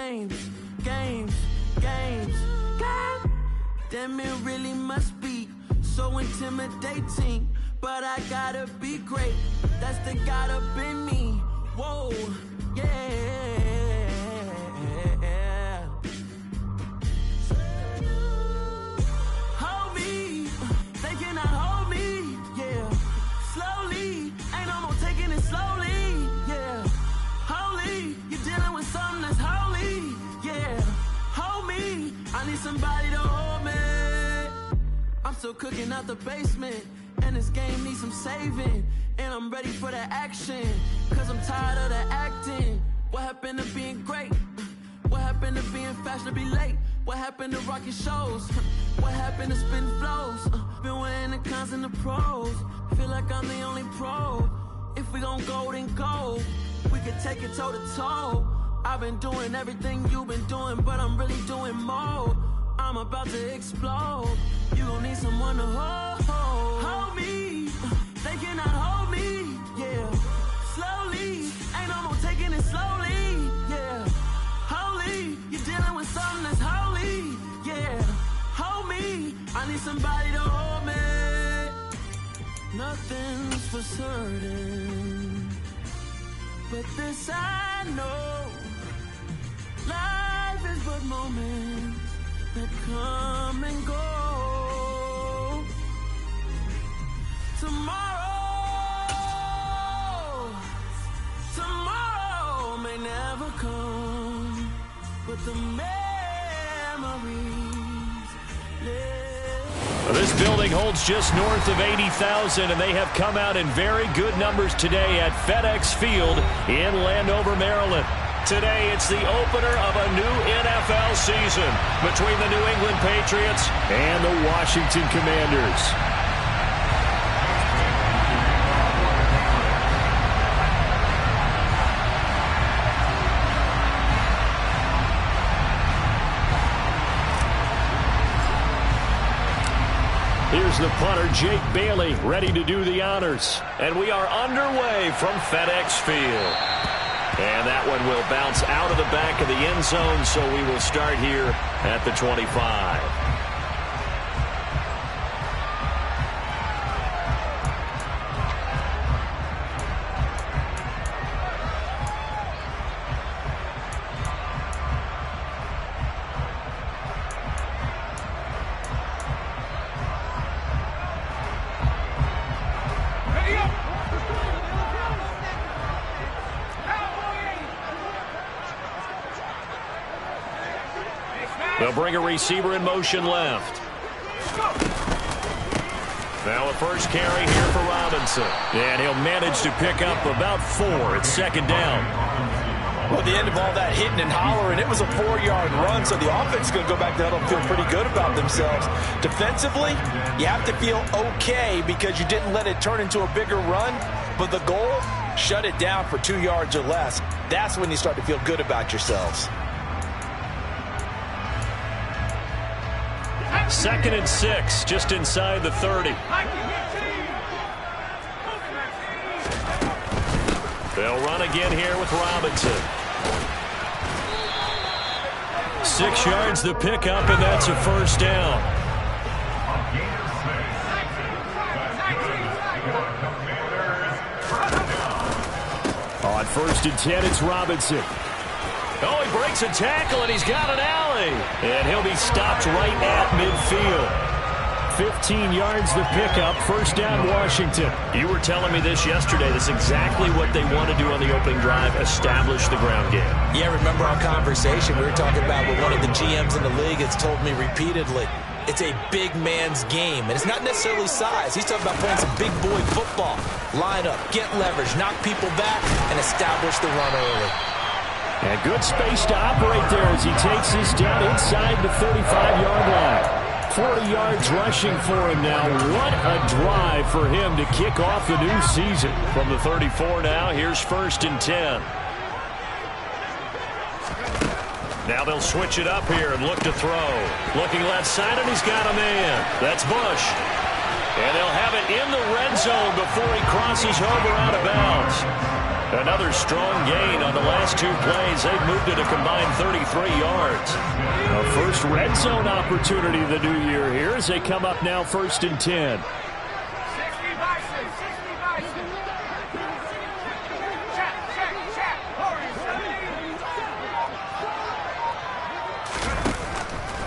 games, games, games. God damn, it really must be so intimidating. But I gotta be great, that's the God up in me. Whoa, yeah. Hold me, they cannot hold me, yeah. Slowly, ain't no more taking it slowly, yeah. Holy, you're dealing with something that's holy, yeah. Hold me, I need somebody to hold me. I'm still cooking out the basement, and this game needs some saving. And I'm ready for the action, cause I'm tired of the acting. What happened to being great? What happened to being fashionably late? What happened to rocking shows? What happened to spitting flows? Been weighing the cons and the pros. Feel like I'm the only pro. If we gon' go, then go. We could take it toe to toe. I've been doing everything you've been doing, but I'm really doing more. I'm about to explode. You gon' need someone to hold me. They cannot hold me, yeah. Slowly, ain't no more taking it slowly, yeah. Holy, you're dealing with something that's holy, yeah. Hold me, I need somebody to hold me. Nothing's for certain, but this I know. Life is but moments that come and go. Tomorrow may never come, but the memories live. This building holds just north of 80,000, and they have come out in very good numbers today at FedEx Field in Landover, Maryland. Today, it's the opener of a new NFL season between the New England Patriots and the Washington Commanders. Here's the punter, Jake Bailey, ready to do the honors. And we are underway from FedEx Field. And that one will bounce out of the back of the end zone, so we will start here at the 25. They'll bring a receiver in motion left. Now a first carry here for Robinson. And he'll manage to pick up about 4. It's second down. Well, at the end of all that hitting and hollering, it was a 4-yard run, so the offense is going to go back to that and feel pretty good about themselves. Defensively, you have to feel okay because you didn't let it turn into a bigger run, but the goal, shut it down for 2 yards or less. That's when you start to feel good about yourselves. Second and 6, just inside the 30. They'll run again here with Robinson. 6 yards the pickup, and that's a first down. On first and 10, it's Robinson. Oh, he breaks a tackle, and he's got an alley. And he'll be stopped right at midfield. 15 yards the pickup, first down Washington. You were telling me this yesterday. That's exactly what they want to do on the opening drive, establish the ground game. Yeah, remember our conversation we were talking about with one of the GMs in the league has told me repeatedly. It's a big man's game, and it's not necessarily size. He's talking about playing some big boy football. Line up, get leverage, knock people back, and establish the run early. And good space to operate there as he takes this down inside the 35-yard line. 40 yards rushing for him now. What a drive for him to kick off the new season. From the 34 now, here's first and 10. Now they'll switch it up here and look to throw. Looking left side, and he's got a man. That's Bush. And they'll have it in the red zone before he crosses over out of bounds. Another strong gain on the last 2 plays. They've moved it a combined 33 yards. A first red zone opportunity the new year here as they come up now 1st and 10.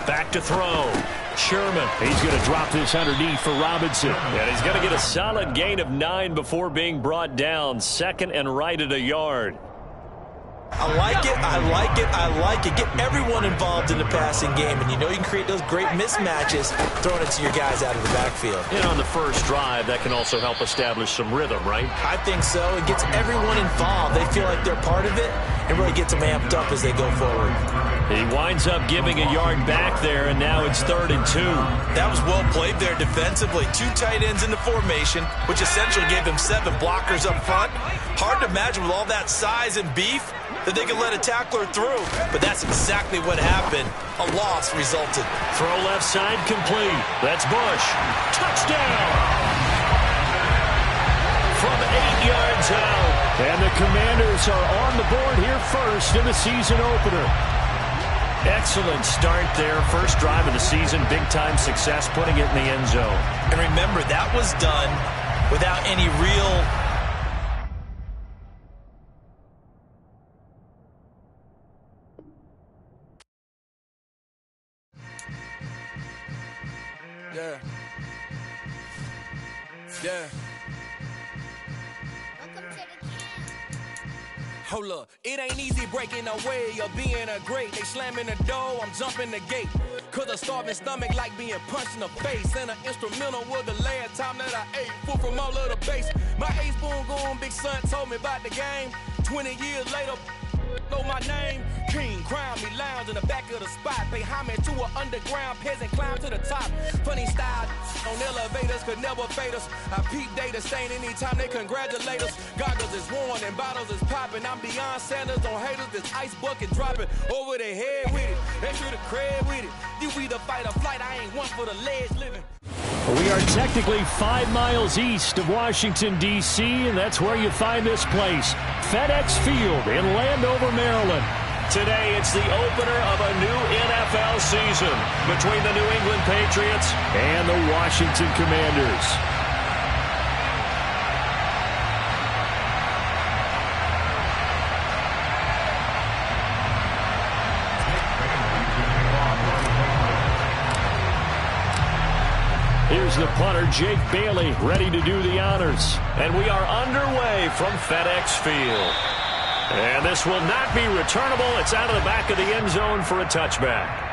Back to throw. Sherman. He's going to drop this underneath for Robinson. And he's going to get a solid gain of 9 before being brought down. 2nd and right at a yard. I like it, I like it, I like it. Get everyone involved in the passing game, and you know you can create those great mismatches throwing it to your guys out of the backfield. And on the first drive, that can also help establish some rhythm, right? I think so. It gets everyone involved. They feel like they're part of it and really gets them amped up as they go forward. He winds up giving a yard back there, and now it's 3rd and 2. That was well played there defensively. 2 tight ends in the formation, which essentially gave them 7 blockers up front. Hard to imagine with all that size and beef that they could let a tackler through, but that's exactly what happened. A loss resulted. Throw left side complete. That's Bush. Touchdown! From 8 yards out. And the Commanders are on the board here first in the season opener. Excellent start there. First drive of the season. Big-time success putting it in the end zone. And remember, that was done without any real... Yeah. Yeah. Hold up, it ain't easy breaking away or being a great. They slamming the door, I'm jumping the gate. Cause a starving stomach like being punched in the face. And an instrumental was the last time that I ate. Food from all of the base. My ace spoon going, big son told me about the game. 20 years later, know my name. King, crown me, lounge in the back of the spot. Pay homage to an underground peasant, climb to the top. Funny style on elevators could never fade us. I peep data stain anytime they congratulate us. Goggles is worn and bottles is popping. I'm Deion Sanders on haters, this ice bucket dropping over their head with it. Extra the cred with it. You either fight or flight, I ain't one for the ledge living. We are technically 5 miles east of Washington, D.C., and that's where you find this place, FedEx Field in Landover, Maryland. Today, it's the opener of a new NFL season between the New England Patriots and the Washington Commanders. Here's the punter, Jake Bailey, ready to do the honors. And we are underway from FedEx Field. And this will not be returnable. It's out of the back of the end zone for a touchback.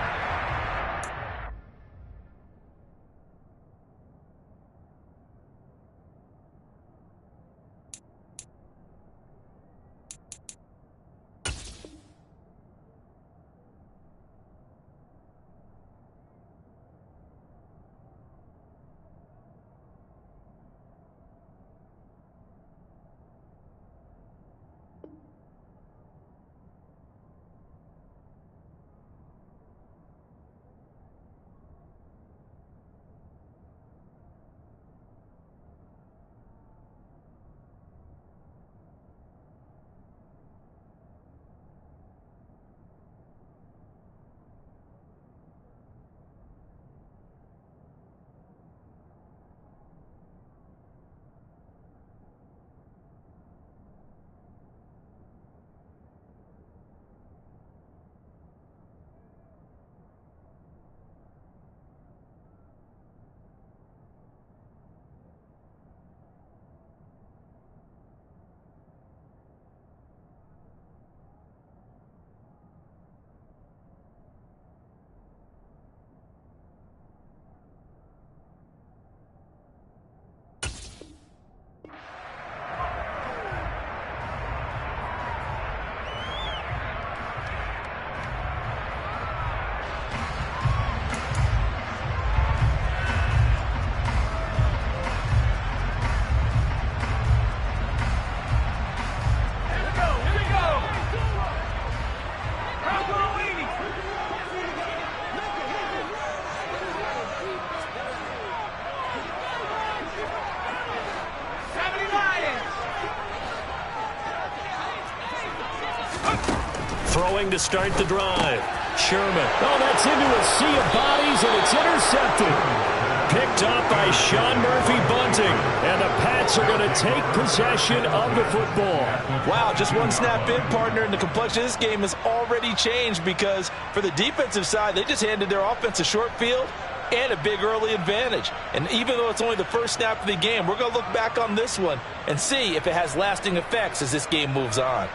throwing to start the drive. Sherman. Oh, that's into a sea of bodies, and it's intercepted. Picked up by Sean Murphy-Bunting. And the Pats are going to take possession of the football. Wow, just one snap in, partner, and the complexion of this game has already changed because for the defensive side, they just handed their offense a short field and a big early advantage. And even though it's only the first snap of the game, we're going to look back on this one and see if it has lasting effects as this game moves on.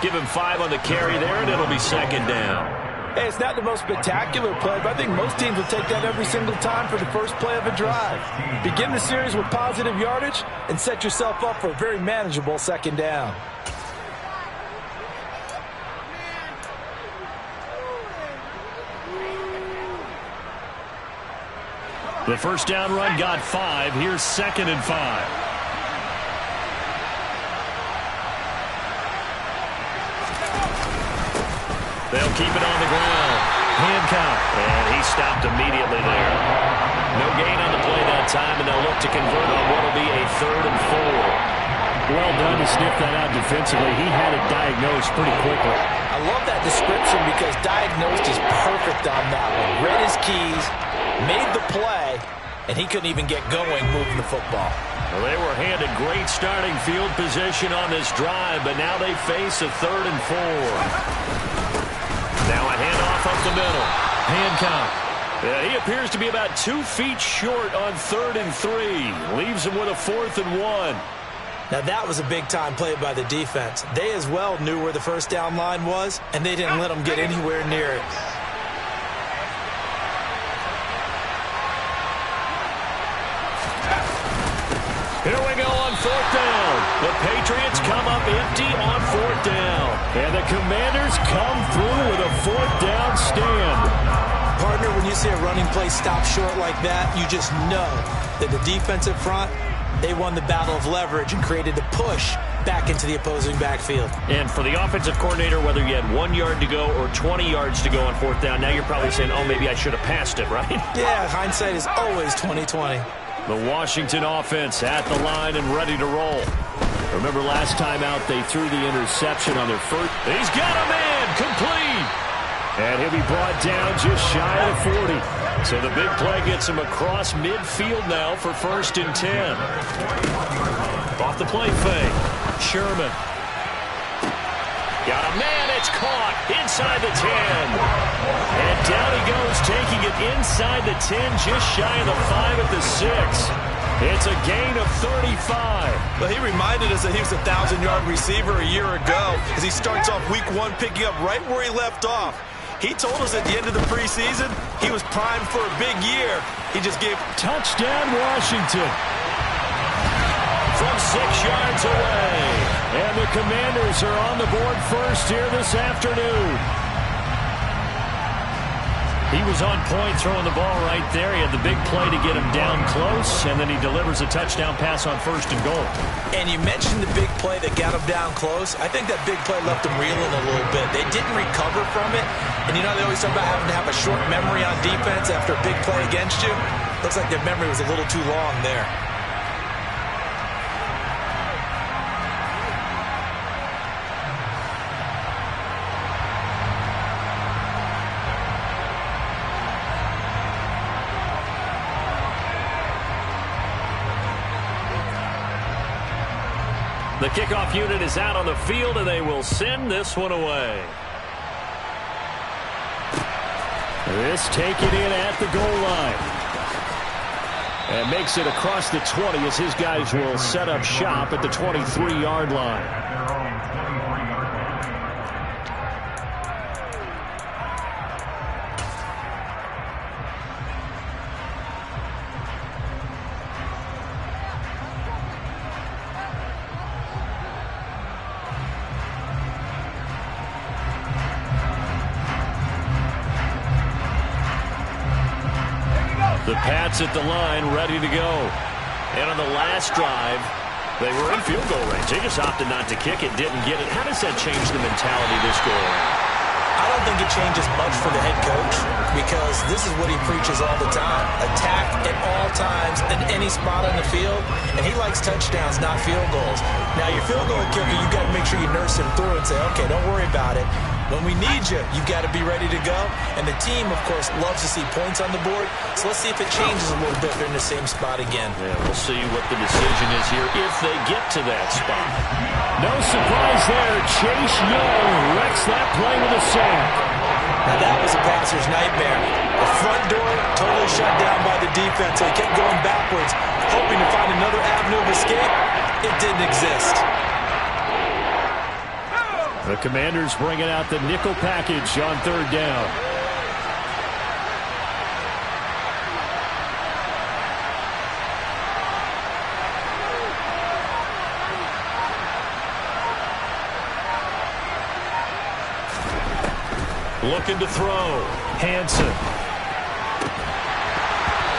Give him 5 on the carry there, and it'll be second down. Hey, it's not the most spectacular play, but I think most teams will take that every single time for the first play of a drive. Begin the series with positive yardage and set yourself up for a very manageable second down. The first down run got 5. Here's 2nd and 5. They'll keep it on the ground. Hancock. And he stopped immediately there. No gain on the play that time, and they'll look to convert on what will be a 3rd and 4. Well done to sniff that out defensively. He had it diagnosed pretty quickly. I love that description because diagnosed is perfect on that one. Read his keys, made the play, and he couldn't even get going moving the football. Well, they were handed great starting field position on this drive, but now they face a 3rd and 4. Now a handoff up the middle. Hancock. Yeah, he appears to be about 2 feet short on 3rd and 3. Leaves him with a 4th and 1. Now that was a big-time play by the defense. They as well knew where the first down line was, and they didn't let them get anywhere near it. Here we go on 4th down. The Patriots come up empty on 4th down. And the Commanders come through with a 4th down stand. Partner, when you see a running play stop short like that, you just know that the defensive front, they won the battle of leverage and created the push back into the opposing backfield. And for the offensive coordinator, whether you had 1 yard to go or 20 yards to go on 4th down, now you're probably saying, oh, maybe I should have passed it, right? Yeah, hindsight is always 20/20. The Washington offense at the line and ready to roll. Remember last time out, they threw the interception on their first. He's got a man, complete. And he'll be brought down just shy of the 40. So the big play gets him across midfield now for 1st and 10. Off the play fake. Sherman. Got a man, it's caught inside the 10. And down he goes, taking it inside the 10, just shy of the 5 at the 6. It's a gain of 35. Well, he reminded us that he was a 1,000-yard receiver a year ago as he starts off week 1 picking up right where he left off. He told us at the end of the preseason he was primed for a big year. He just gave touchdown Washington. From 6 yards away. And the Commanders are on the board first here this afternoon. He was on point throwing the ball right there. He had the big play to get him down close, and then he delivers a touchdown pass on 1st and goal. And you mentioned the big play that got him down close. I think that big play left him reeling a little bit. They didn't recover from it. And you know they always talk about having to have a short memory on defense after a big play against you. Looks like their memory was a little too long there. The kickoff unit is out on the field, and they will send this one away. This taken in at the goal line. And makes it across the 20 as his guys will set up shop at the 23-yard line. The Pats at the line, ready to go. And on the last drive, they were in field goal range. They just opted not to kick it, didn't get it. How does that change the mentality this go around? I don't think it changes much for the head coach because this is what he preaches all the time. Attack at all times in any spot on the field, and he likes touchdowns, not field goals. Now, your field goal kicker, you've got to make sure you nurse him through and say, okay, don't worry about it. When we need you, you've got to be ready to go. And the team, of course, loves to see points on the board. So let's see if it changes a little bit. They're in the same spot again. Yeah, we'll see what the decision is here if they get to that spot. No surprise there. Chase Young wrecks that play with a sack. Now that was a passer's nightmare. The front door totally shut down by the defense. So he kept going backwards, hoping to find another avenue of escape. It didn't exist. The Commanders bringing out the nickel package on third down. Looking to throw. Hansen.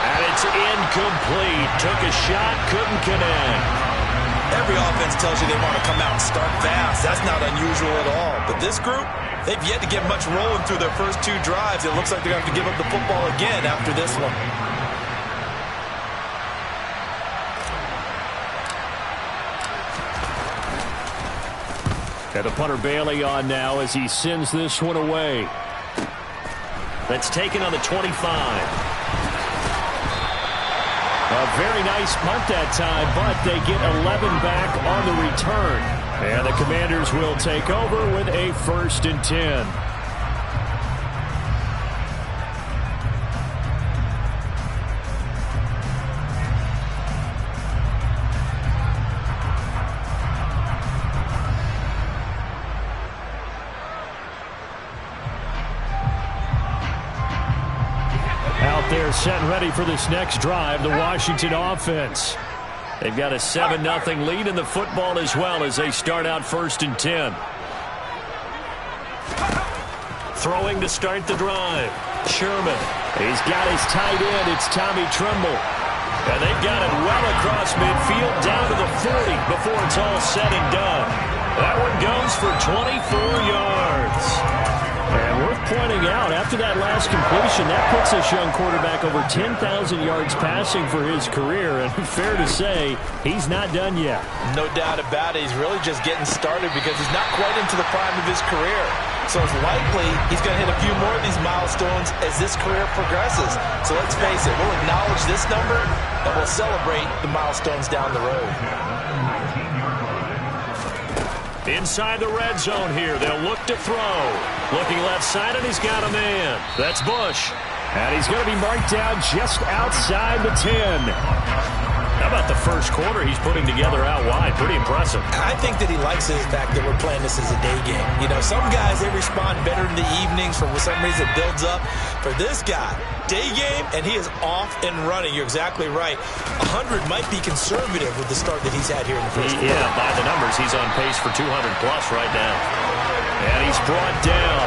And it's incomplete. Took a shot, couldn't connect. Every offense tells you they want to come out and start fast. That's not unusual at all. But this group, they've yet to get much rolling through their first two drives. It looks like they're going to have to give up the football again after this one. Got the punter Bailey on now as he sends this one away. That's taken on the 25. A very nice punt that time, but they get 11 back on the return. And the Commanders will take over with a 1st and 10. They're set and ready for this next drive, the Washington offense. They've got a 7-0 lead in the football as well as they start out 1st and 10. Throwing to start the drive. Sherman. He's got his tight end. It's Tommy Tremble. And they've got it well across midfield down to the 40 before it's all said and done. That one goes for 24 yards. And worth pointing out, after that last completion, that puts this young quarterback over 10,000 yards passing for his career. And fair to say, he's not done yet. No doubt about it. He's really just getting started because he's not quite into the prime of his career. So it's likely he's going to hit a few more of these milestones as this career progresses. So let's face it, we'll acknowledge this number and we'll celebrate the milestones down the road. Inside the red zone here, they'll look to throw. Looking left side, and he's got a man. That's Bush. And he's going to be marked down just outside the 10. How about the first quarter he's putting together out wide? Pretty impressive. I think that he likes the fact that we're playing this as a day game. You know, some guys, they respond better in the evenings for some reason it builds up. For this guy, day game, and he is off and running. You're exactly right. 100 might be conservative with the start that he's had here in the first quarter. Yeah, by the numbers, he's on pace for 200-plus right now. And he's brought down.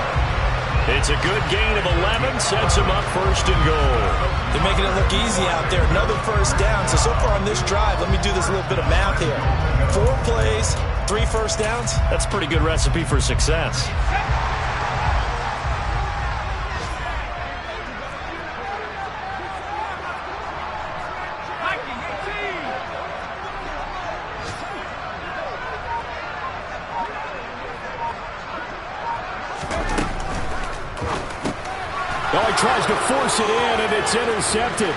It's a good gain of 11, sets him up 1st and goal. They're making it look easy out there. Another first down. So far on this drive, let me do this little bit of math here. 4 plays, 3 first downs. That's a pretty good recipe for success. Oh, he tries to force it in, and it's intercepted.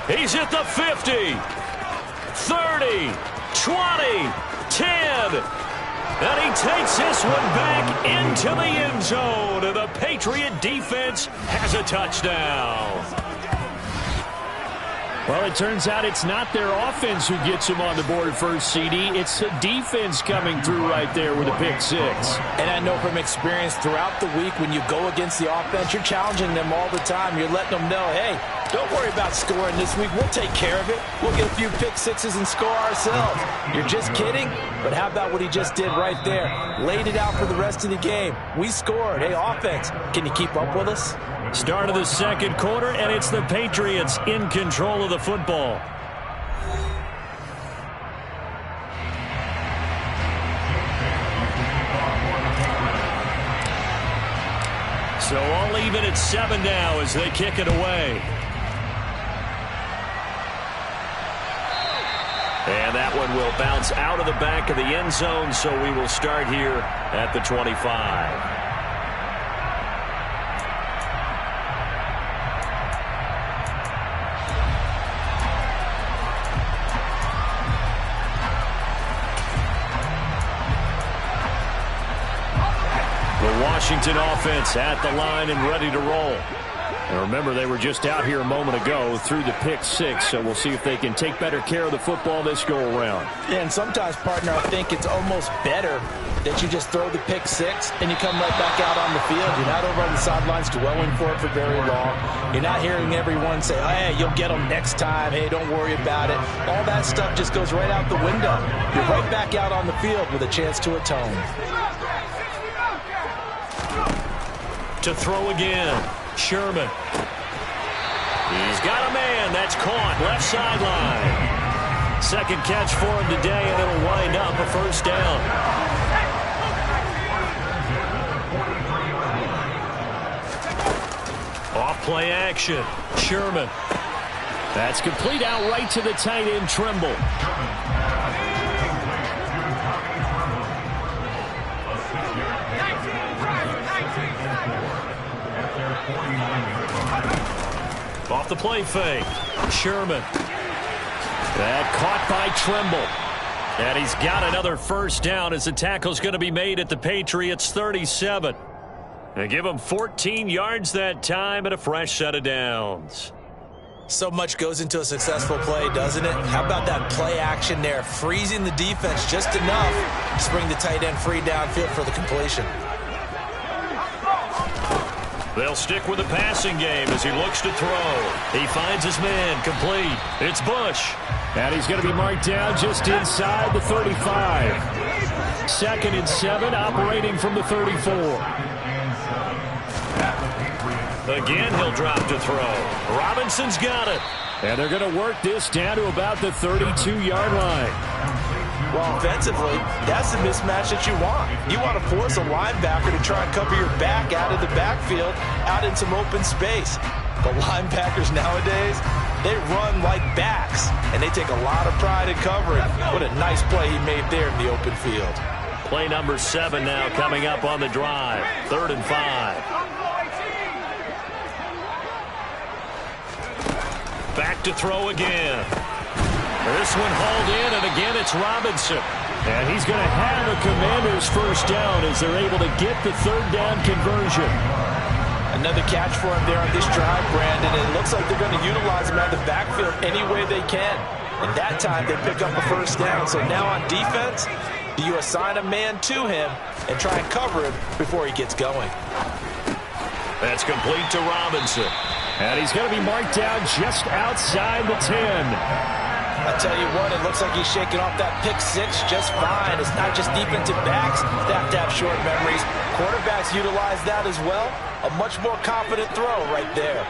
He's at the 50, 30, 20, 10. And he takes this one back into the end zone. And the Patriot defense has a touchdown. Well, it turns out it's not their offense who gets them on the board first, CD. It's the defense coming through right there with a pick 6. And I know from experience throughout the week when you go against the offense, you're challenging them all the time. You're letting them know, hey, Don't worry about scoring this week. We'll take care of it. We'll get a few pick sixes and score ourselves. You're just kidding? But how about what he just did right there? Laid it out for the rest of the game. We scored. Hey, offense, can you keep up with us? Start of the second quarter, and it's the Patriots in control of the football. So all even at 7 now as they kick it away. And that one will bounce out of the back of the end zone, so we will start here at the 25. Washington offense at the line and ready to roll. And remember, they were just out here a moment ago through the pick six, so we'll see if they can take better care of the football this go-around. Yeah, and sometimes, partner, I think it's almost better that you just throw the pick six and you come right back out on the field. You're not over on the sidelines dwelling for it for very long. You're not hearing everyone say, oh, hey, you'll get them next time. Hey, don't worry about it. All that stuff just goes right out the window. You're right back out on the field with a chance to atone. To throw again, Sherman. He's got a man. That's caught. Left sideline. Second catch for him today, and it'll wind up a first down. Off play action. Sherman. That's complete out right to the tight end, Trimble. Off the play fake. Sherman. That caught by Trimble. And he's got another first down as the tackle's going to be made at the Patriots 37. They give him 14 yards that time and a fresh set of downs. So much goes into a successful play, doesn't it? How about that play action there? Freezing the defense just enough to bring the tight end free downfield for the completion. They'll stick with the passing game as he looks to throw. He finds his man complete. It's Bush. And he's going to be marked down just inside the 35. 2nd and 7, operating from the 34. Again, he'll drop to throw. Robinson's got it. And they're going to work this down to about the 32-yard line. Well, offensively, that's the mismatch that you want. You want to force a linebacker to try and cover your back out of the backfield, out in some open space. The linebackers nowadays, they run like backs, and they take a lot of pride in covering. What a nice play he made there in the open field. Play number 7 now coming up on the drive. 3rd and 5. Back to throw again. This one hauled in, and again it's Robinson. And he's going to have a Commanders first down as they're able to get the 3rd down conversion. Another catch for him there on this drive, Brandon. And it looks like they're going to utilize him out of the backfield any way they can. And that time they pick up a first down. So now on defense, do you assign a man to him and try and cover him before he gets going? That's complete to Robinson. And he's going to be marked down just outside the 10. I tell you what, it looks like he's shaking off that pick six just fine. It's not just defensive backs that have to have short memories. Quarterbacks utilize that as well. A much more confident throw right there.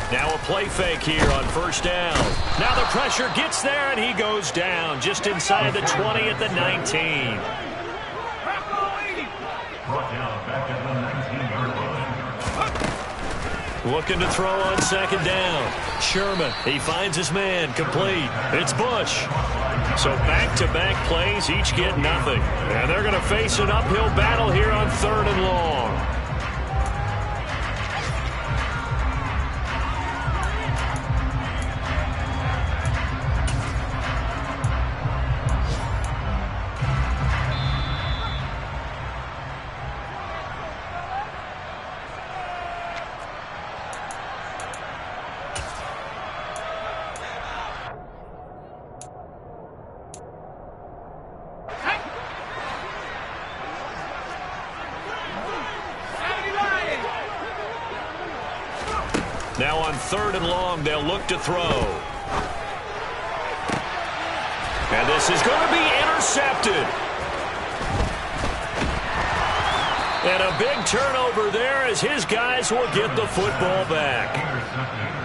Now a play fake here on first down. Now the pressure gets there, and he goes down just inside the 20 at the 19. Looking to throw on 2nd down. Sherman, he finds his man, complete. It's Bush. So back-to-back plays, each get nothing. And they're going to face an uphill battle here on 3rd and long. Now on 3rd and long, they'll look to throw. And this is going to be intercepted. And a big turnover there as his guys will get the football back.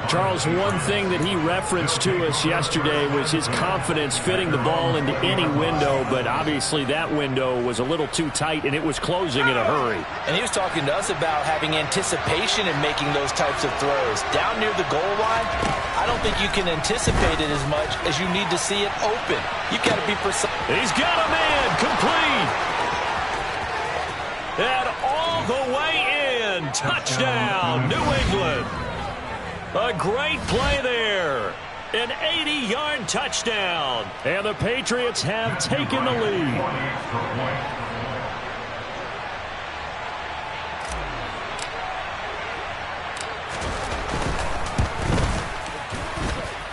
Charles, one thing that he referenced to us yesterday was his confidence fitting the ball into any window, but obviously that window was a little too tight, and it was closing in a hurry. And he was talking to us about having anticipation in making those types of throws. Down near the goal line, I don't think you can anticipate it as much as you need to see it open. You've got to be precise. He's got a man complete. And all the way in. Touchdown, New England. A great play there. An 80-yard touchdown. And the Patriots have taken the lead.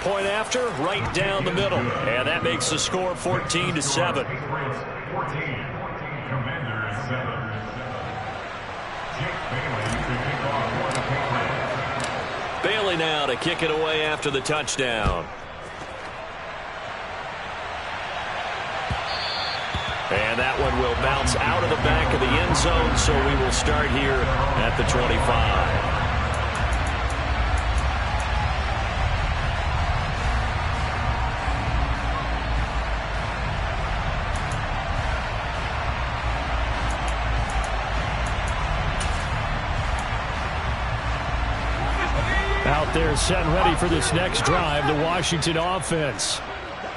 Point after, right down the middle. And that makes the score 14-7. Bailey now to kick it away after the touchdown. And that one will bounce out of the back of the end zone, so we will start here at the 25. Out there set and ready for this next drive, the Washington offense.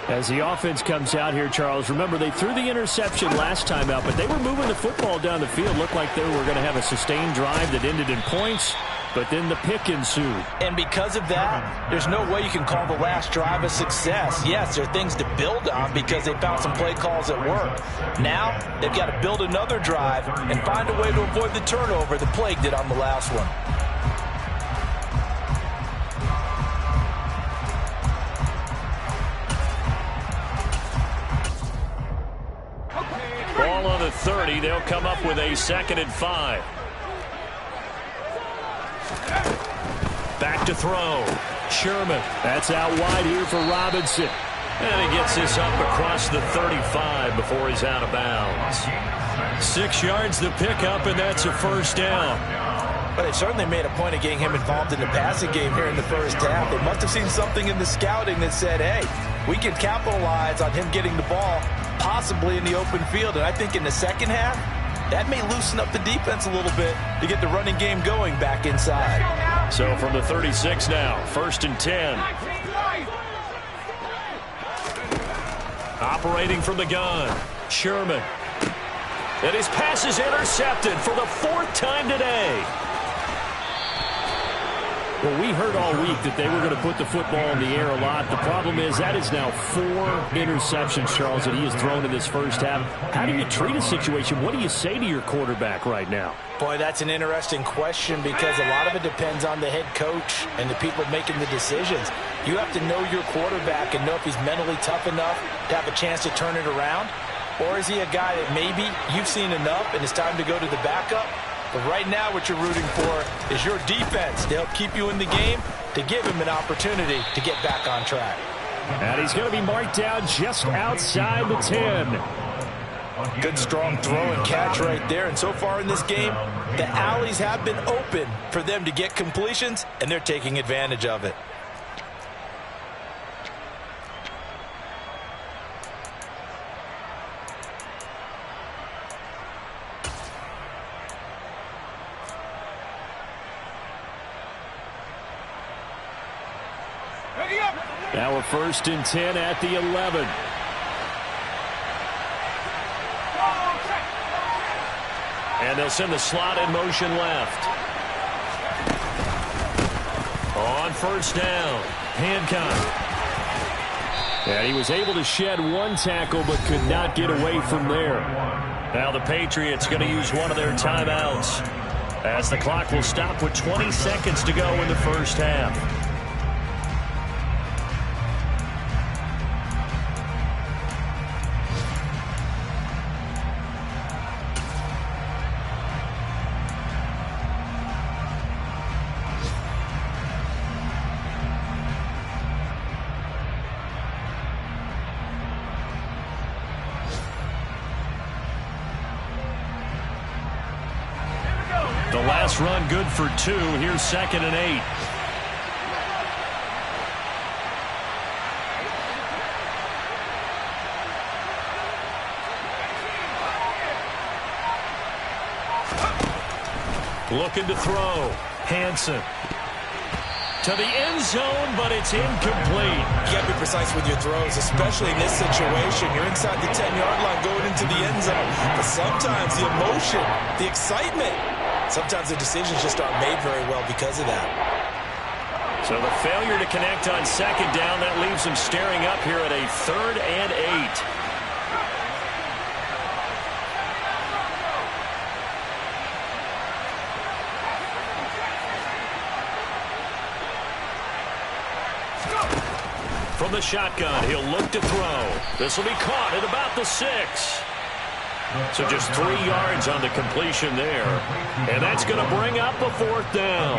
As the offense comes out here, Charles, remember they threw the interception last time out, but they were moving the football down the field. Looked like they were going to have a sustained drive that ended in points, but then the pick ensued. And because of that, there's no way you can call the last drive a success. Yes, there are things to build on because they found some play calls that work. Now, they've got to build another drive and find a way to avoid the turnover the Plague did on the last one. Ball on the 30. They'll come up with a 2nd and 5. Back to throw. Sherman. That's out wide here for Robinson. And he gets this up across the 35 before he's out of bounds. 6 yards to pick up, and that's a first down. But they certainly made a point of getting him involved in the passing game here in the first half. They must have seen something in the scouting that said, hey, we can capitalize on him getting the ball possibly in the open field. And I think in the second half, that may loosen up the defense a little bit to get the running game going back inside. So from the 36 now, 1st and 10. Operating from the gun, Sherman. And his pass is intercepted for the 4th time today. Well, we heard all week that they were going to put the football in the air a lot. The problem is that is now 4 interceptions, Charles, that he has thrown in this first half. How do you treat a situation? What do you say to your quarterback right now? Boy, that's an interesting question because a lot of it depends on the head coach and the people making the decisions. You have to know your quarterback and know if he's mentally tough enough to have a chance to turn it around. Or is he a guy that maybe you've seen enough and it's time to go to the backup? But right now what you're rooting for is your defense to help keep you in the game, to give him an opportunity to get back on track. And he's going to be marked down just outside the 10. Good strong throw and catch right there. And so far in this game, the alleys have been open for them to get completions, and they're taking advantage of it. Now we're 1st and 10 at the 11. And they'll send the slot in motion left. On 1st down, Hancock. And he was able to shed 1 tackle but could not get away from there. Now the Patriots going to use one of their timeouts as the clock will stop with 20 seconds to go in the first half. last run good for 2. Here's 2nd and 8. Looking to throw. Hansen. To the end zone, but it's incomplete. You got to be precise with your throws, especially in this situation. You're inside the 10-yard line going into the end zone. But sometimes the emotion, the excitement, sometimes the decisions just aren't made very well because of that. So the failure to connect on 2nd down, that leaves him staring up here at a 3rd and 8. From the shotgun, he'll look to throw. This will be caught at about the 6. So just 3 yards on the completion there. And that's going to bring up a 4th down.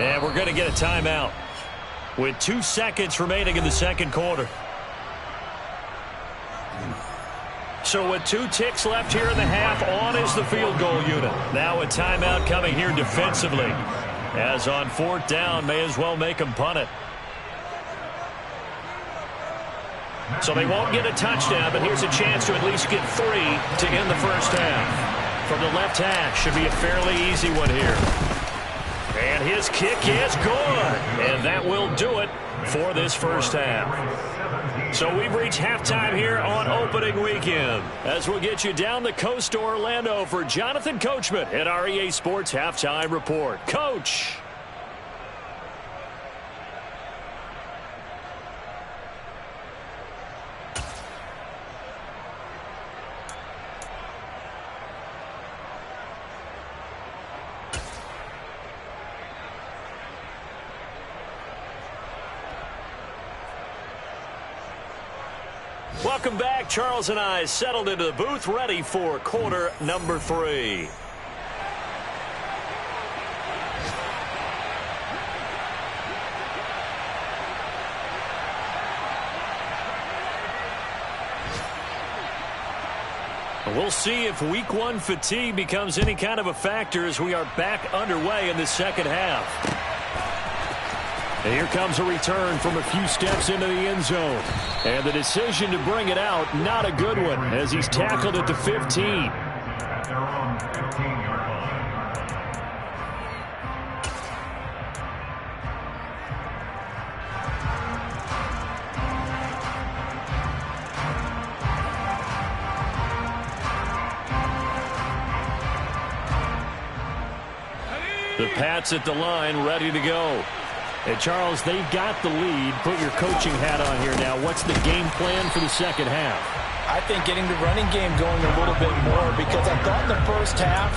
And we're going to get a timeout with 2 seconds remaining in the 2nd quarter. So with 2 ticks left here in the half, on is the field goal unit. Now a timeout coming here defensively. As on 4th down, may as well make them punt it. So they won't get a touchdown, but here's a chance to at least get 3 to end the first half. From the left hash, should be a fairly easy one here. And his kick is good. And that will do it for this first half. So we've reached halftime here on opening weekend. As we'll get you down the coast to Orlando for Jonathan Coachman at our EA Sports Halftime Report. Coach. Welcome back. Charles and I settled into the booth, ready for quarter number 3. We'll see if week 1 fatigue becomes any kind of a factor as we are back underway in the second half. And here comes a return from a few steps into the end zone. And the decision to bring it out, not a good one, as he's tackled at the 15. The Pats at the line, ready to go. And Charles, they've got the lead. Put your coaching hat on here now. What's the game plan for the second half? I think getting the running game going a little bit more, because I thought in the first half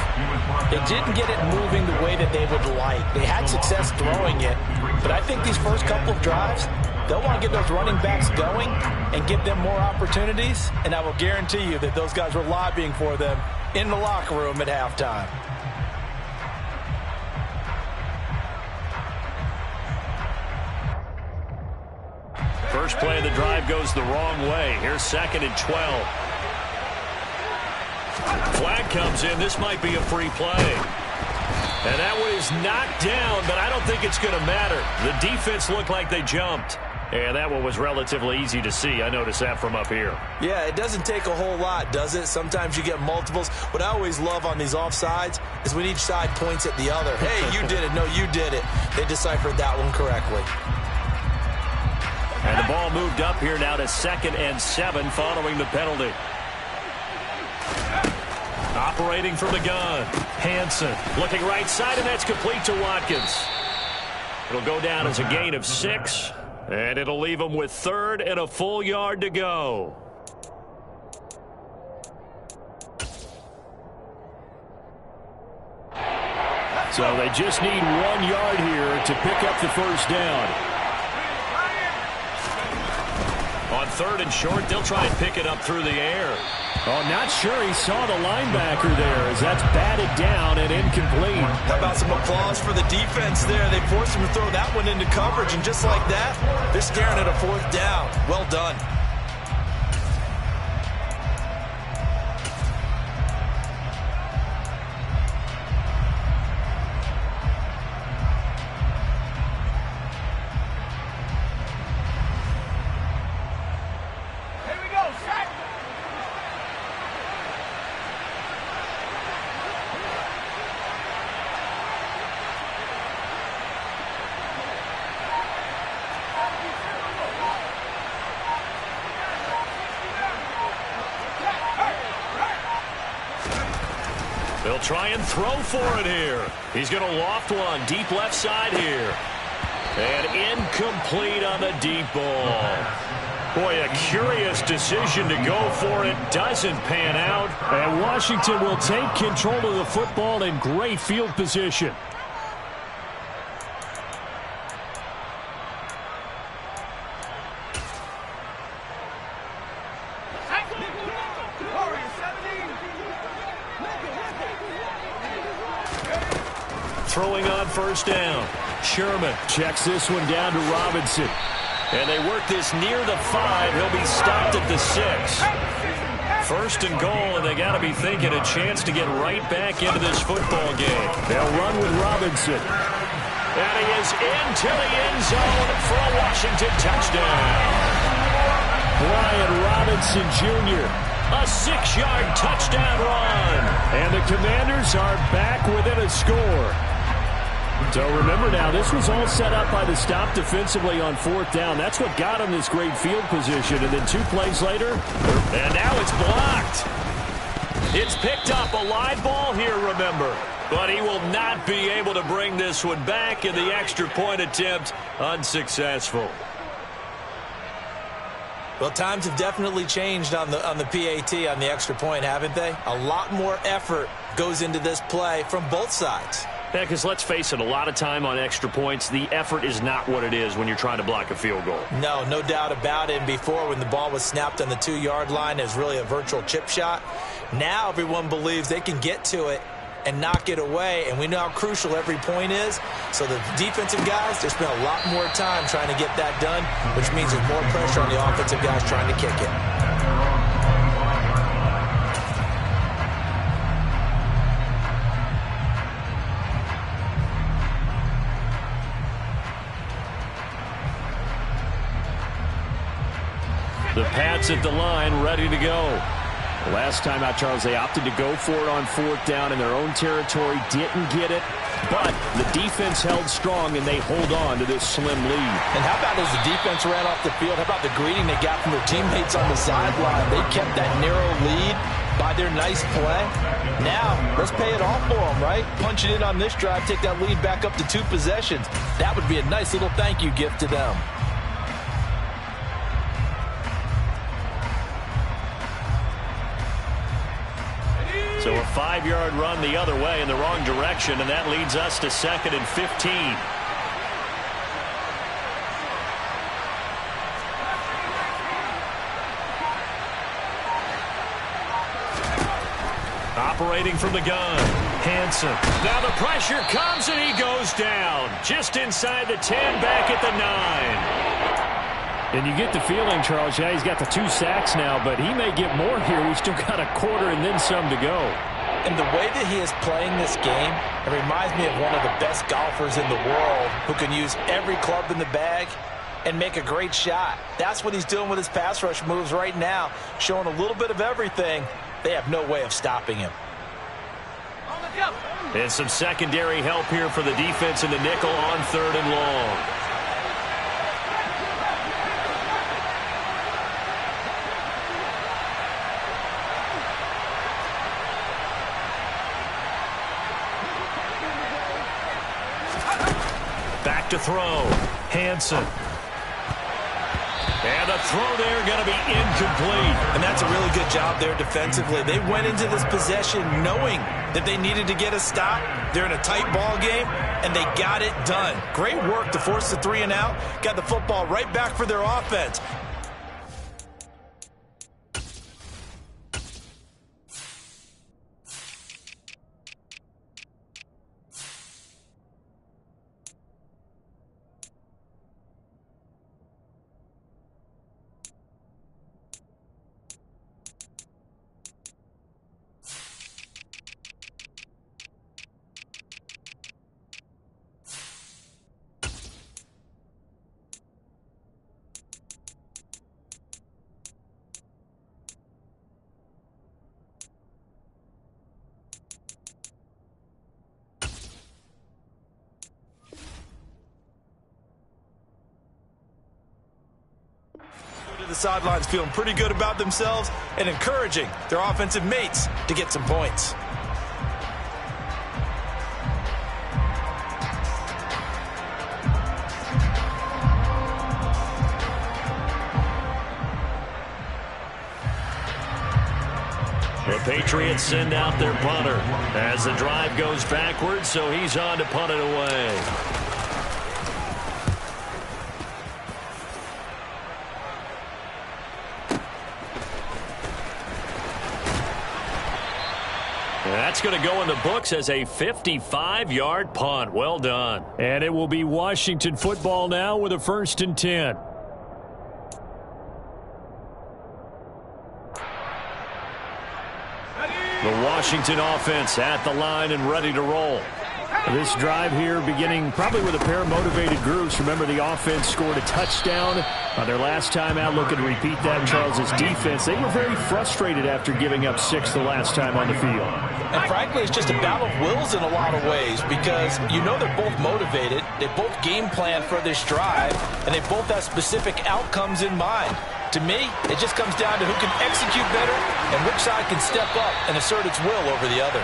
they didn't get it moving the way that they would like. They had success throwing it, but I think these first couple of drives, they'll want to get those running backs going and give them more opportunities, and I will guarantee you that those guys were lobbying for them in the locker room at halftime. First play of the drive goes the wrong way. Here's 2nd and 12. Flag comes in. This might be a free play. And that one is knocked down, but I don't think it's going to matter. The defense looked like they jumped. And that one was relatively easy to see. I noticed that from up here. Yeah, it doesn't take a whole lot, does it? Sometimes you get multiples. What I always love on these offsides is when each side points at the other. Hey, you did it. No, you did it. They deciphered that one correctly. And the ball moved up here now to 2nd and 7 following the penalty. Operating from the gun. Hansen looking right side, and that's complete to Watkins. It'll go down as a gain of 6, and it'll leave them with 3rd and a full yard to go. So they just need 1 yard here to pick up the first down. On 3rd and short, they'll try and pick it up through the air. Oh, not sure he saw the linebacker there as that's batted down and incomplete. How about some applause for the defense there? They forced him to throw that one into coverage, and just like that, they're staring at a 4th down. Well done. They'll try and throw for it here. He's going to loft one deep left side here. And incomplete on the deep ball. Boy, a curious decision to go for it. Doesn't pan out. And Washington will take control of the football in great field position. Throwing on first down. Sherman checks this one down to Robinson. And they work this near the 5. He'll be stopped at the 6. First and goal, and they got to be thinking a chance to get right back into this football game. They'll run with Robinson. And he is into the end zone for a Washington touchdown. Brian Robinson Jr. A 6-yard touchdown run. And the Commanders are back within a score. So remember now, this was all set up by the stop defensively on fourth down. That's what got him this great field position. And then 2 plays later, and now it's blocked. It's picked up, a live ball here, remember. But he will not be able to bring this one back, and the extra point attempt unsuccessful. Well, times have definitely changed on the PAT, on the extra point, haven't they? A lot more effort goes into this play from both sides. Yeah, because let's face it, a lot of time on extra points, the effort is not what it is when you're trying to block a field goal. No doubt about it. And before, when the ball was snapped on the 2-yard line, it was really a virtual chip shot. Now everyone believes they can get to it and knock it away, and we know how crucial every point is. So the defensive guys, they spend a lot more time trying to get that done, which means there's more pressure on the offensive guys trying to kick it. The Pats at the line, ready to go. Last time out, Charles, they opted to go for it on fourth down in their own territory. Didn't get it, but the defense held strong, and they hold on to this slim lead. And how about as the defense ran off the field, how about the greeting they got from their teammates on the sideline? They kept that narrow lead by their nice play. Now, let's pay it off for them, right? Punch it in on this drive, take that lead back up to 2 possessions. That would be a nice little thank you gift to them. So a 5-yard run the other way in the wrong direction, and that leads us to 2nd and 15. Operating from the gun, Hanson. Now the pressure comes, and he goes down. Just inside the 10, back at the 9. And you get the feeling, Charles, yeah, he's got the 2 sacks now, but he may get more here. We've still got a quarter and then some to go. And the way that he is playing this game, it reminds me of one of the best golfers in the world who can use every club in the bag and make a great shot. That's what he's doing with his pass rush moves right now, showing a little bit of everything. They have no way of stopping him. And some secondary help here for the defense in the nickel on 3rd and long. Back to throw. Hanson. And the throw there going to be incomplete. And that's a really good job there defensively. They went into this possession knowing that they needed to get a stop. They're in a tight ball game, and they got it done. Great work to force the 3 and out. Got the football right back for their offense. The sidelines feeling pretty good about themselves and encouraging their offensive mates to get some points. The Patriots send out their punter as the drive goes backwards, so he's on to punt it away. That's going to go in the books as a 55-yard punt. Well done. And it will be Washington football now with a 1st and 10. The Washington offense at the line and ready to roll. This drive here beginning probably with a pair of motivated groups. Remember, the offense scored a touchdown on their last time out. Looking to repeat that. Charles's defense, they were very frustrated after giving up 6 the last time on the field. And frankly, it's just a battle of wills in a lot of ways because you know they're both motivated. They both game plan for this drive, and they both have specific outcomes in mind. To me, it just comes down to who can execute better and which side can step up and assert its will over the other.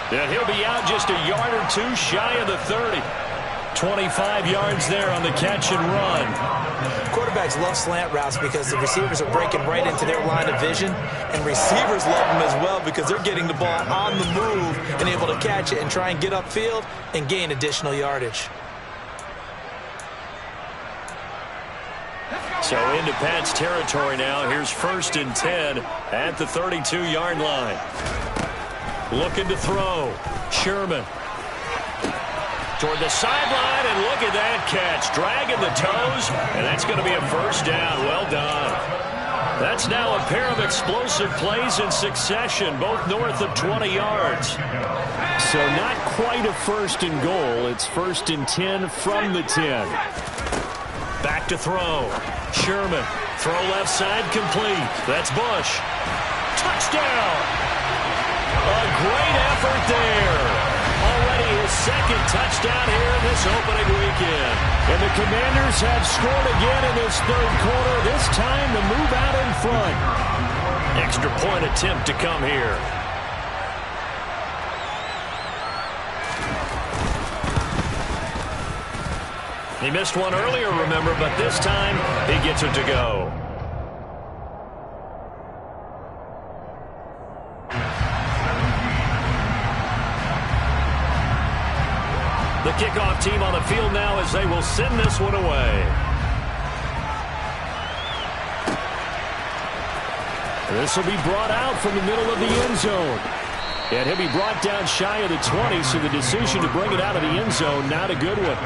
And he'll be out just a yard or two shy of the 30. 25 yards there on the catch and run. Quarterbacks love slant routes because the receivers are breaking right into their line of vision, and receivers love them as well because they're getting the ball on the move and able to catch it and try and get upfield and gain additional yardage. So into Pat's territory now. Here's 1st and 10 at the 32-yard line. Looking to throw. Sherman toward the sideline, and look at that catch. Dragging the toes, and that's going to be a 1st down. Well done. That's now a pair of explosive plays in succession, both north of 20 yards. So not quite a 1st and goal. It's 1st and 10 from the 10. Back to throw. Sherman. Throw left side complete. That's Bush. Touchdown. A great effort there. Already his 2nd touchdown here in this opening weekend. And the Commanders have scored again in this 3rd quarter. This time to move out in front. Extra point attempt to come here. He missed one earlier, remember, but this time he gets it to go. The kickoff team on the field now as they will send this one away. This will be brought out from the middle of the end zone. And he'll be brought down shy of the 20, so the decision to bring it out of the end zone, not a good one.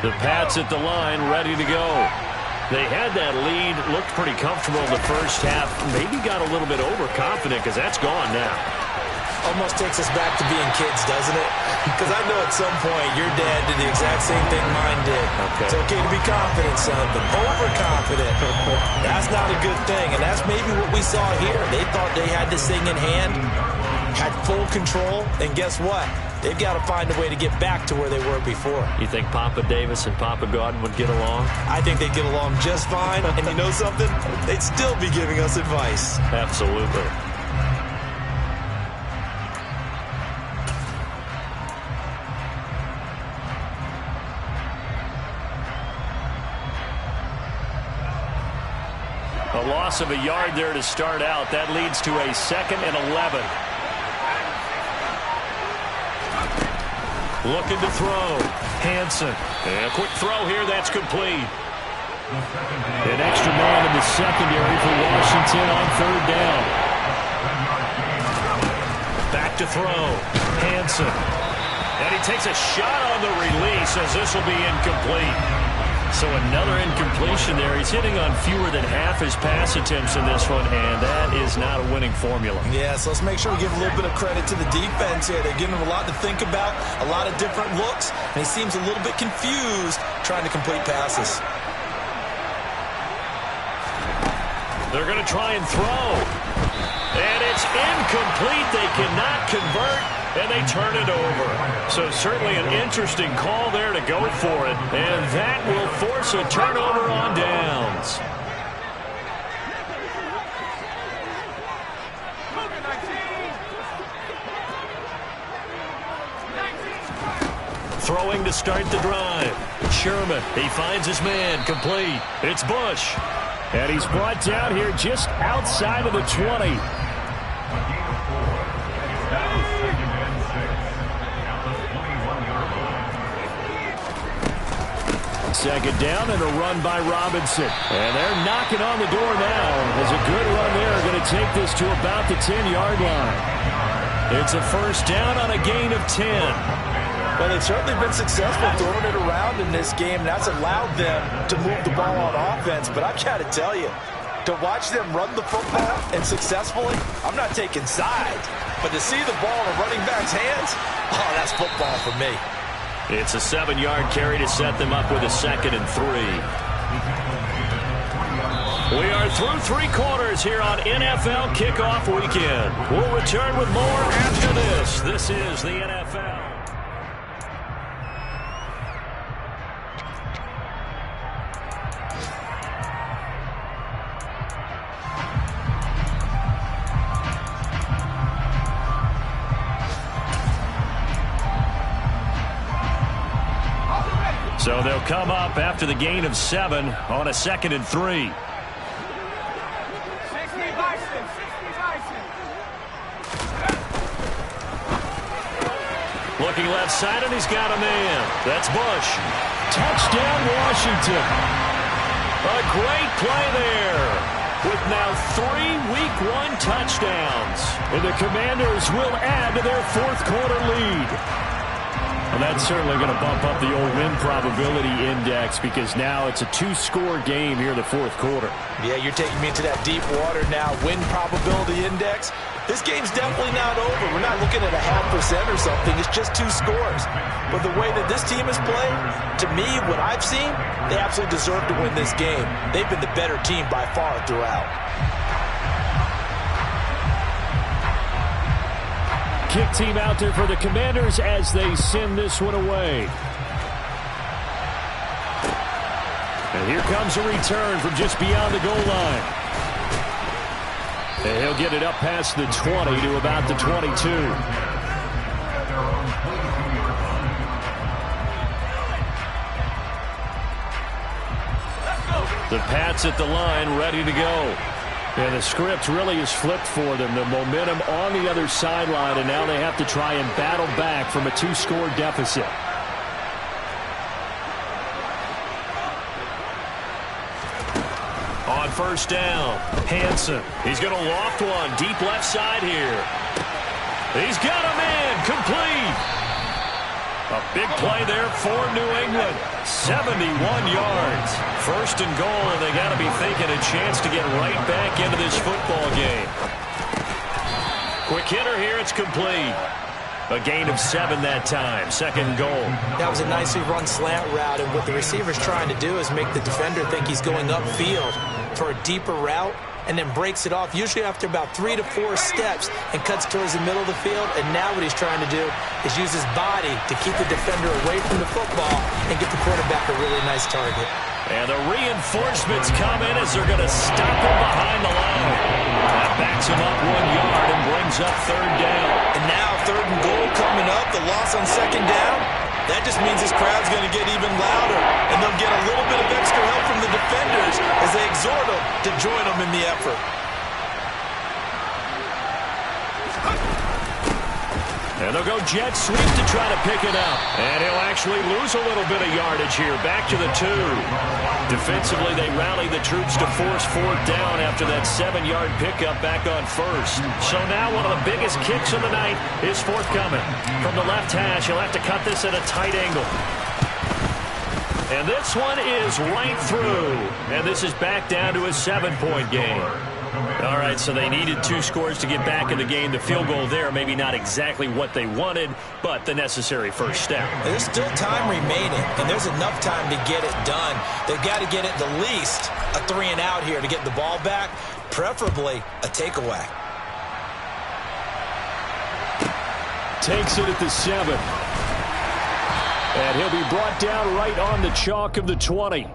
The Pats at the line, ready to go. They had that lead, looked pretty comfortable in the first half. Maybe got a little bit overconfident because that's gone now. Almost takes us back to being kids, doesn't it? Because I know at some point your dad did the exact same thing mine did. Okay. It's okay to be confident, son, but overconfident, that's not a good thing. And that's maybe what we saw here. They thought they had this thing in hand, had full control, and guess what? They've got to find a way to get back to where they were before. You think Papa Davis and Papa Godwin would get along? I think they'd get along just fine. And you know something? They'd still be giving us advice. Absolutely. A loss of a yard there to start out. That leads to a 2nd and 11. Looking to throw. Hanson. And a quick throw here. That's complete. An extra man in the secondary for Washington on 3rd down. Back to throw. Hanson. And he takes a shot on the release as this will be incomplete. So another incompletion there. He's hitting on fewer than half his pass attempts in this one, and that is not a winning formula. Yeah, so let's make sure we give a little bit of credit to the defense here. They're giving him a lot to think about, a lot of different looks, and he seems a little bit confused trying to complete passes. They're going to try and throw. And it's incomplete. They cannot convert, and they turn it over. So certainly an interesting call there to go for it. And that will force a turnover on downs. throwing to start the drive. Sherman, he finds his man, complete. It's Bush. And he's brought down here just outside of the 20. Second down and a run by Robinson. And they're knocking on the door now. As a good run there, going to take this to about the 10-yard line. It's a first down on a gain of 10. Well, they've certainly been successful throwing it around in this game, and that's allowed them to move the ball on offense. But I've got to tell you, to watch them run the football and successfully, I'm not taking sides. But to see the ball in a running back's hands, oh, that's football for me. It's a 7-yard carry to set them up with a 2nd and 3. We are through 3 quarters here on NFL Kickoff Weekend. We'll return with more after this. This is the NFL. So they'll come up after the gain of 7 on a 2nd and 3. Looking left side, and he's got a man. That's Bush. Touchdown, Washington. A great play there. With now 3 Week 1 touchdowns. And the Commanders will add to their 4th quarter lead. Well, that's certainly going to bump up the old win probability index because now it's a 2-score game here in the 4th quarter. Yeah, you're taking me into that deep water now. Win probability index. This game's definitely not over. We're not looking at a 0.5% or something. It's just 2 scores. But the way that this team has played, to me, what I've seen, they absolutely deserve to win this game. They've been the better team by far throughout. Kick team out there for the Commanders as they send this one away. And here comes a return from just beyond the goal line. And he'll get it up past the 20 to about the 22. The Pats at the line, ready to go. And the script really is flipped for them. The momentum on the other sideline, and now they have to try and battle back from a 2-score deficit. On first down, Hansen. He's going to loft one deep left side here. He's got a man, complete. A big play there for New England. 71 yards. First and goal, and they got to be thinking a chance to get right back into this football game. Quick hitter here, it's complete. A gain of 7 that time. 2nd goal. That was a nicely run slant route, and what the receiver's trying to do is make the defender think he's going upfield for a deeper route, and then breaks it off, usually after about 3 to 4 steps, and cuts towards the middle of the field. And now what he's trying to do is use his body to keep the defender away from the football and get the quarterback a really nice target. And the reinforcements come in as they're going to stop him behind the line. That backs him up 1 yard and brings up 3rd down. And now 3rd and goal coming up, the loss on 2nd down. That just means this crowd's going to get even louder, and they'll get a little bit of extra help from the defenders as they exhort them to join them in the effort. And they'll go jet sweep to try to pick it up. And he'll actually lose a little bit of yardage here. Back to the 2. Defensively, they rally the troops to force 4th down after that 7-yard pickup back on 1st. So now one of the biggest kicks of the night is forthcoming. From the left hash, he'll have to cut this at a tight angle. And this one is right through. And this is back down to a 7-point game. All right, so they needed 2 scores to get back in the game. The field goal there, maybe not exactly what they wanted, but the necessary first step. There's still time remaining, and there's enough time to get it done. They've got to get at the least a 3-and-out here to get the ball back, preferably a takeaway. Takes it at the 7. And he'll be brought down right on the chalk of the 20.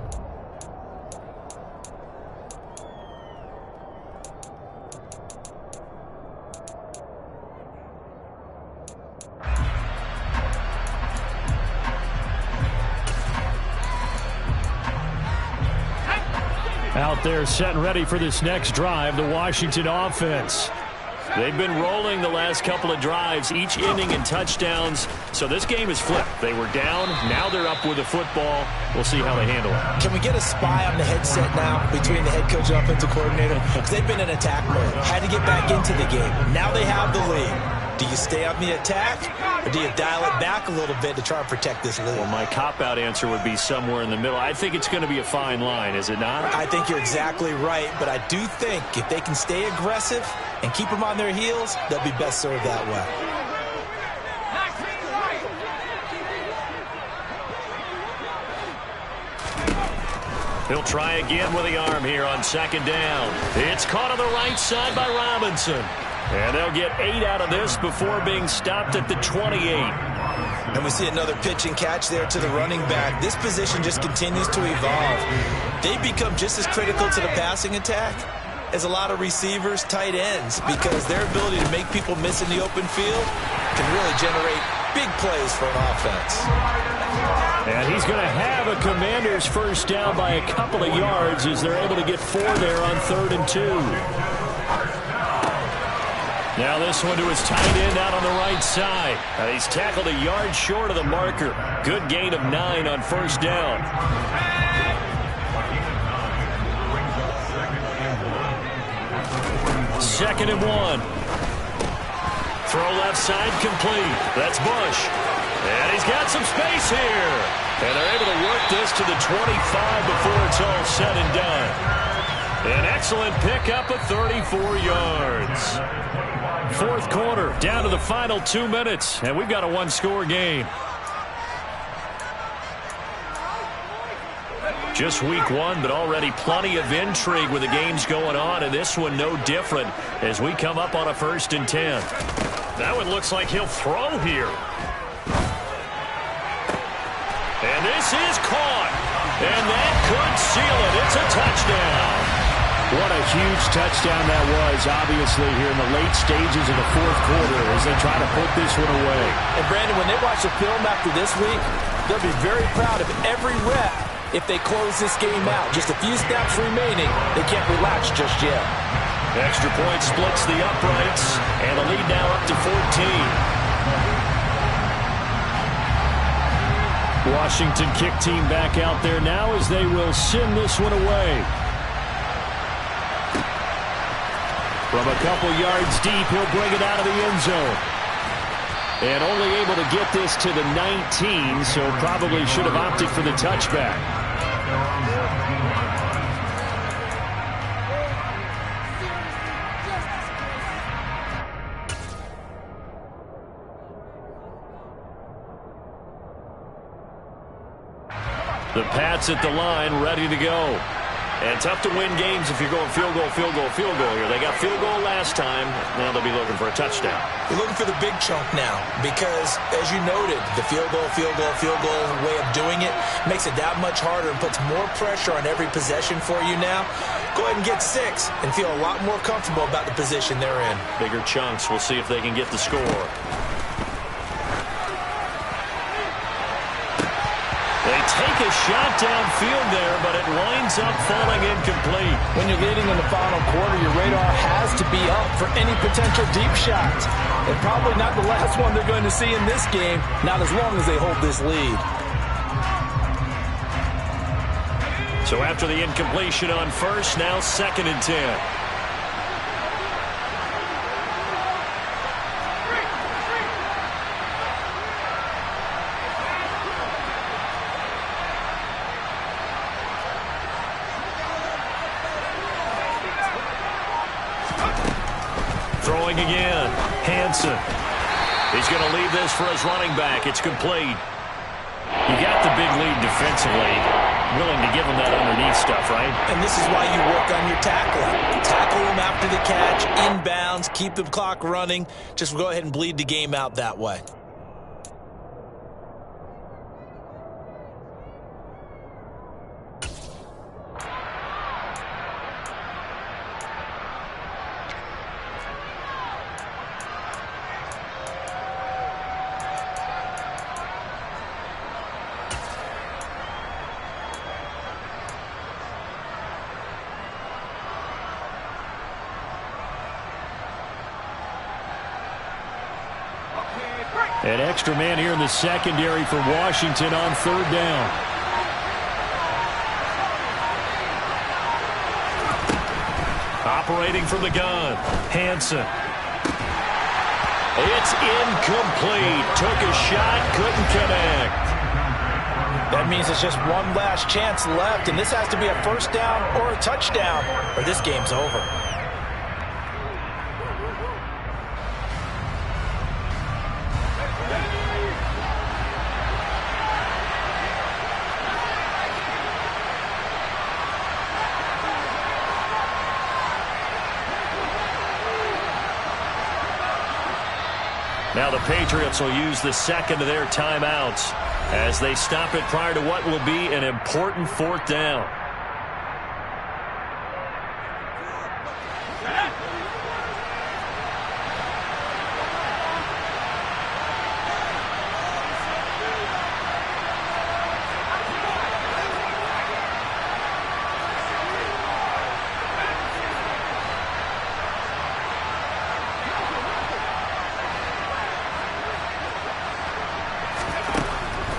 Out there setting ready for this next drive, the Washington offense. They've been rolling the last couple of drives, each inning in touchdowns. So this game is flipped. They were down. Now they're up with the football. We'll see how they handle it. Can we get a spy on the headset now between the head coach and offensive coordinator? Because they've been in attack mode. Had to get back into the game. Now they have the lead. Do you stay on the attack, or do you dial it back a little bit to try and protect this lead? Well, my cop-out answer would be somewhere in the middle. I think it's going to be a fine line, is it not? I think you're exactly right, but I do think if they can stay aggressive and keep them on their heels, they'll be best served that way. He'll try again with the arm here on second down. It's caught on the right side by Robinson. And they'll get 8 out of this before being stopped at the 28. And we see another pitch and catch there to the running back. This position just continues to evolve. They become just as critical to the passing attack as a lot of receivers, tight ends, because their ability to make people miss in the open field can really generate big plays for an offense. And he's going to have a Commanders first down by a couple of yards as they're able to get 4 there on 3rd and 2. Now this one to his tight end out on the right side. He's tackled a yard short of the marker. Good gain of 9 on first down. Second and 1. Throw left side complete. That's Bush. And he's got some space here. And they're able to work this to the 25 before it's all said and done. An excellent pickup of 34 yards. Fourth quarter, down to the final 2 minutes, and we've got a one-score game. Just week 1, but already plenty of intrigue with the games going on, and this one no different as we come up on a 1st and 10. That one looks like he'll throw here. And this is caught, and that could seal it. It's a touchdown. What a huge touchdown that was, obviously, here in the late stages of the fourth quarter as they try to put this one away. And, Brandon, when they watch the film after this week, they'll be very proud of every rep if they close this game out. Just a few snaps remaining. They can't relax just yet. Extra point splits the uprights, and the lead now up to 14. Washington kick team back out there now as they will send this one away. From a couple yards deep, he'll bring it out of the end zone. And only able to get this to the 19, so probably should have opted for the touchback. The Pats at the line, ready to go. And tough to win games if you're going field goal, field goal, field goal here. They got field goal last time. Now they'll be looking for a touchdown. You're looking for the big chunk now because, as you noted, the field goal way of doing it makes it that much harder and puts more pressure on every possession for you now. Go ahead and get 6 and feel a lot more comfortable about the position they're in. Bigger chunks. We'll see if they can get the score. They take a shot downfield there, but it winds up falling incomplete. When you're leading in the final quarter, your radar has to be up for any potential deep shots. And probably not the last one they're going to see in this game, not as long as they hold this lead. So after the incompletion on first, now 2nd and 10. Throwing again. Hansen. He's going to leave this for his running back. It's complete. You got the big lead defensively. Willing to give him that underneath stuff, right? And this is why you work on your tackling. Tackle him after the catch, inbounds, keep the clock running. Just go ahead and bleed the game out that way. An extra man here in the secondary for Washington on third down. Operating from the gun, Hansen. It's incomplete. Took a shot, couldn't connect. That means it's just one last chance left, and this has to be a first down or a touchdown, or this game's over. Now the Patriots will use the second of their timeouts as they stop it prior to what will be an important fourth down.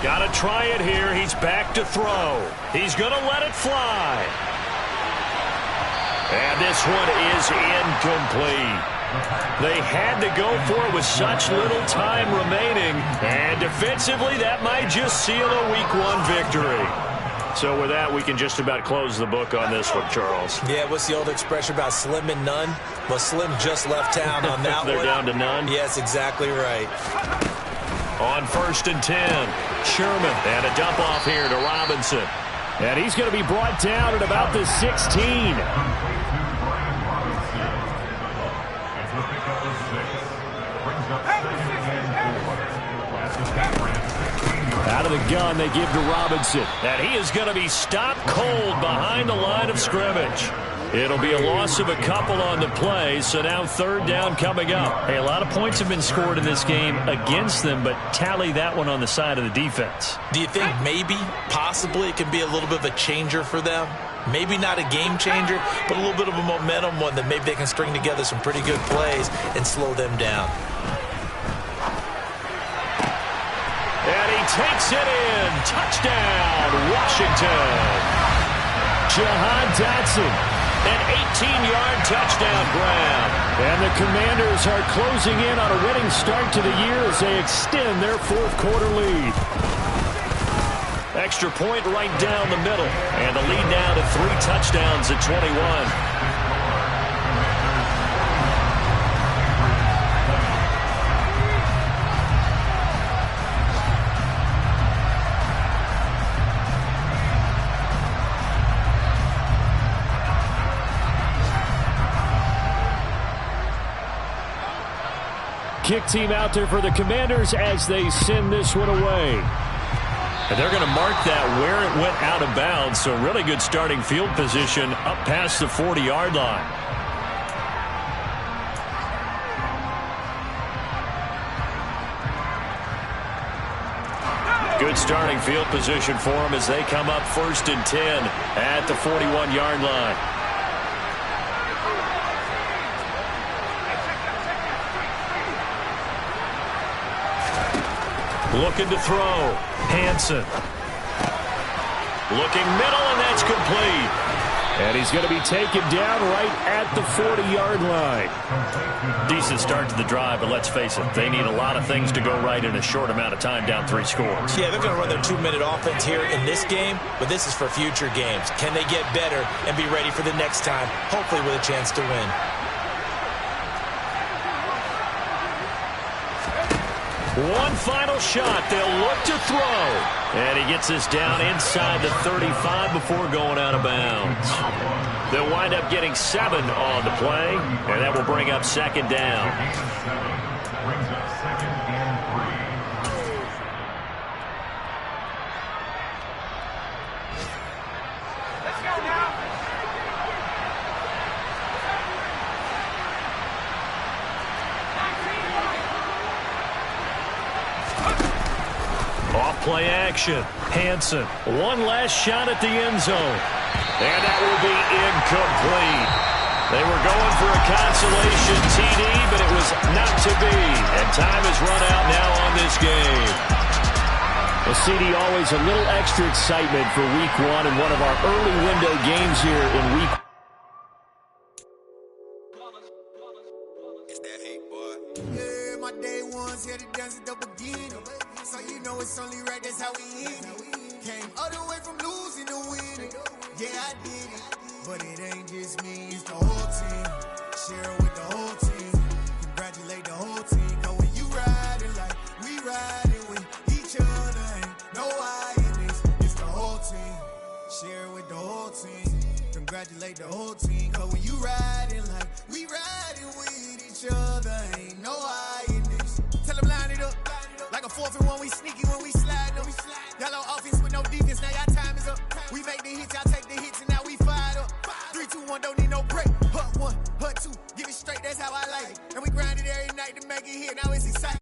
Got to try it here. He's back to throw. He's going to let it fly. And this one is incomplete. They had to go for it with such little time remaining. And defensively, that might just seal a Week 1 victory. So with that, we can just about close the book on this one, Charles. Yeah, what's the old expression about slim and none? Well, Slim just left town on that They're one. down to none? Yes, exactly right. On 1st and 10, Sherman, and a dump off here to Robinson. And he's going to be brought down at about the 16. Out of the gun, they give to Robinson. And he is going to be stopped cold behind the line of scrimmage. It'll be a loss of a couple on the play, so now third down coming up. Hey, a lot of points have been scored in this game against them, but tally that one on the side of the defense. Do you think maybe, possibly, it can be a little bit of a changer for them? Maybe not a game changer, but a little bit of a momentum one that maybe they can string together some pretty good plays and slow them down. And he takes it in. Touchdown, Washington. Jahan Dotson. An 18-yard touchdown grab. And the Commanders are closing in on a winning start to the year as they extend their fourth-quarter lead. Extra point right down the middle. And the lead now to 3 touchdowns at 21. Kick team out there for the Commanders as they send this one away. And they're going to mark that where it went out of bounds, so really good starting field position up past the 40-yard line. Good starting field position for them as they come up 1st and 10 at the 41-yard line. Looking to throw. Hansen. Looking middle, and that's complete. And he's going to be taken down right at the 40-yard line. Decent start to the drive, but let's face it, they need a lot of things to go right in a short amount of time, down 3 scores. Yeah, they're going to run their 2-minute offense here in this game, but this is for future games. Can they get better and be ready for the next time, hopefully with a chance to win? One final shot. They'll look to throw. And he gets this down inside the 35 before going out of bounds. They'll wind up getting 7 on the play, and that will bring up 2nd down. Brings up 2nd and 3. Let's go now. Off-play action. Hansen. One last shot at the end zone. And that will be incomplete. They were going for a consolation TD, but it was not to be. And time has run out now on this game. Well, CD, always a little extra excitement for Week 1 and one of our early window games here in Week 1. It's that hate, boy. Yeah, my day ones here to dance at the beginning. So you know it's only right, that's how we end it. Came all the way from losing to winning. Yeah, I did it. But it ain't just me, it's the whole team. Share it with the whole team. Congratulate the whole team. Cause when you riding like we riding with each other, ain't no I in this. It's the whole team. Share it with the whole team. Congratulate the whole team. Cause when you riding like we riding with each other, ain't no I in this. Tell them line it up. Like a 4th and 1, we sneaky when we slide them. Y'all on offense with no defense, now y'all time is up. We make the hits, y'all take the hits, and now we fired up. 3, 2, 1, don't need no break. Hut 1, hut 2, give it straight, that's how I like it. And we grind it every night to make it hit, now it's exciting.